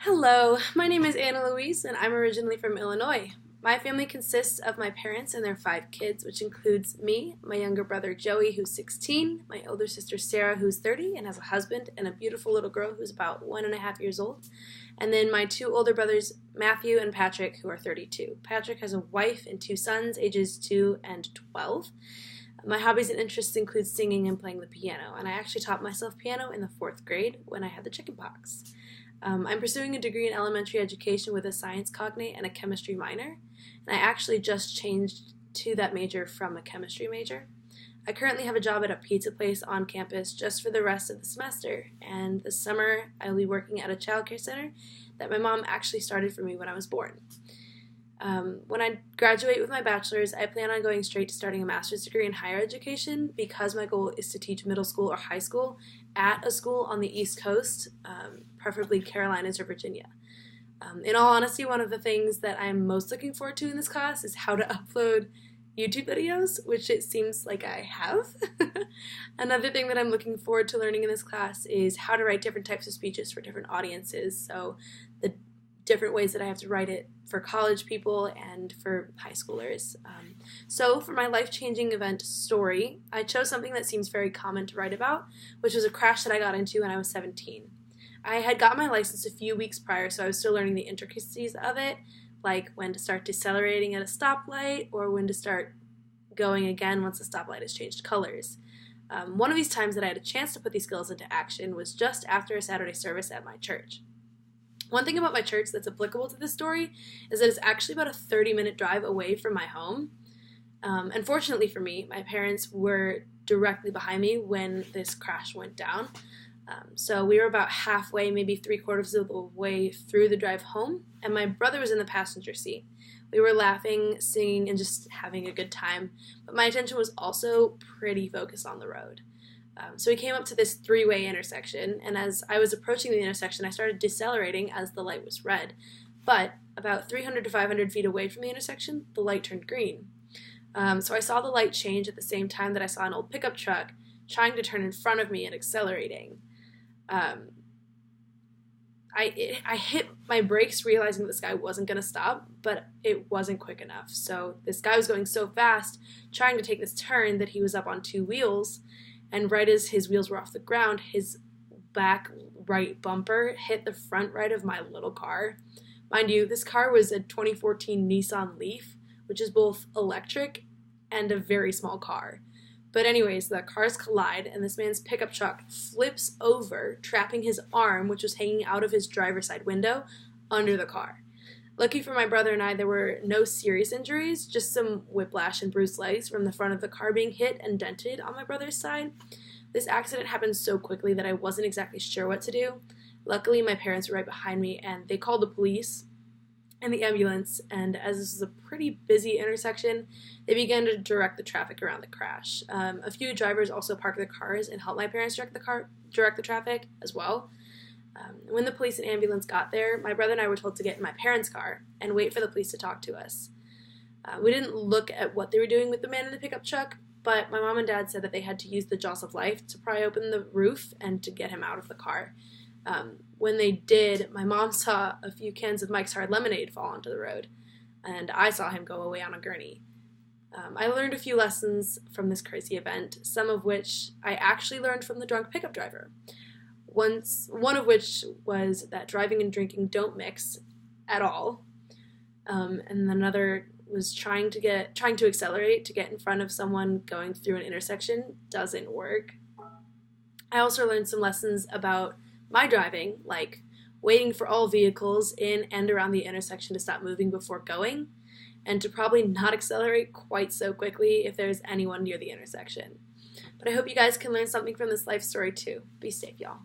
Hello, my name is Anna Louise, and I'm originally from Illinois. My family consists of my parents and their 5 kids, which includes me, my younger brother Joey, who's 16, my older sister Sarah, who's 30 and has a husband, and a beautiful little girl who's about 1.5 years old, and then my 2 older brothers, Matthew and Patrick, who are 32. Patrick has a wife and 2 sons, ages 2 and 12. My hobbies and interests include singing and playing the piano, and I actually taught myself piano in the 4th grade when I had the chickenpox. I'm pursuing a degree in elementary education with a science cognate and a chemistry minor, and I actually just changed to that major from a chemistry major. I currently have a job at a pizza place on campus just for the rest of the semester, and this summer I'll be working at a childcare center that my mom actually started for me when I was born. When I graduate with my bachelor's, I plan on going straight to starting a master's degree in higher education because my goal is to teach middle school or high school at a school on the East Coast, preferably Carolinas or Virginia. In all honesty, one of the things that I'm most looking forward to in this class is how to upload YouTube videos, which it seems like I have. Another thing that I'm looking forward to learning in this class is how to write different types of speeches for different audiences, so the different ways that I have to write it for college people and for high schoolers. So for my life-changing event story, I chose something that seems very common to write about, which was a crash that I got into when I was 17. I had got my license a few weeks prior, so I was still learning the intricacies of it, like when to start decelerating at a stoplight or when to start going again once the stoplight has changed colors. One of these times that I had a chance to put these skills into action was just after a Saturday service at my church. One thing about my church that's applicable to this story is that it's actually about a 30-minute drive away from my home. Unfortunately for me, my parents were directly behind me when this crash went down. So we were about halfway, maybe 3/4 of the way through the drive home, and my brother was in the passenger seat. We were laughing, singing, and just having a good time, but my attention was also pretty focused on the road. So we came up to this 3-way intersection, and as I was approaching the intersection, I started decelerating as the light was red. But about 300 to 500 feet away from the intersection, the light turned green. So I saw the light change at the same time that I saw an old pickup truck trying to turn in front of me and accelerating. I hit my brakes realizing that this guy wasn't going to stop, but it wasn't quick enough. So this guy was going so fast, trying to take this turn, that he was up on 2 wheels, and right as his wheels were off the ground, his back right bumper hit the front right of my little car. Mind you, this car was a 2014 Nissan Leaf, which is both electric and a very small car. But anyways, the cars collide, and this man's pickup truck flips over, trapping his arm, which was hanging out of his driver's side window, under the car. Lucky for my brother and I, there were no serious injuries, just some whiplash and bruised legs from the front of the car being hit and dented on my brother's side. This accident happened so quickly that I wasn't exactly sure what to do. Luckily, my parents were right behind me, and they called the police and the ambulance, and as this was a pretty busy intersection, they began to direct the traffic around the crash. A few drivers also parked their cars and helped my parents direct the traffic as well. When the police and ambulance got there, my brother and I were told to get in my parents' car and wait for the police to talk to us. We didn't look at what they were doing with the man in the pickup truck, but my mom and dad said that they had to use the jaws of life to pry open the roof and to get him out of the car. When they did, my mom saw a few cans of Mike's Hard Lemonade fall onto the road, and I saw him go away on a gurney. I learned a few lessons from this crazy event, some of which I actually learned from the drunk pickup driver. One of which was that driving and drinking don't mix at all, and another was trying to accelerate to get in front of someone going through an intersection doesn't work. I also learned some lessons about my driving, like waiting for all vehicles in and around the intersection to stop moving before going, and to probably not accelerate quite so quickly if there's anyone near the intersection. But I hope you guys can learn something from this life story too. Be safe, y'all.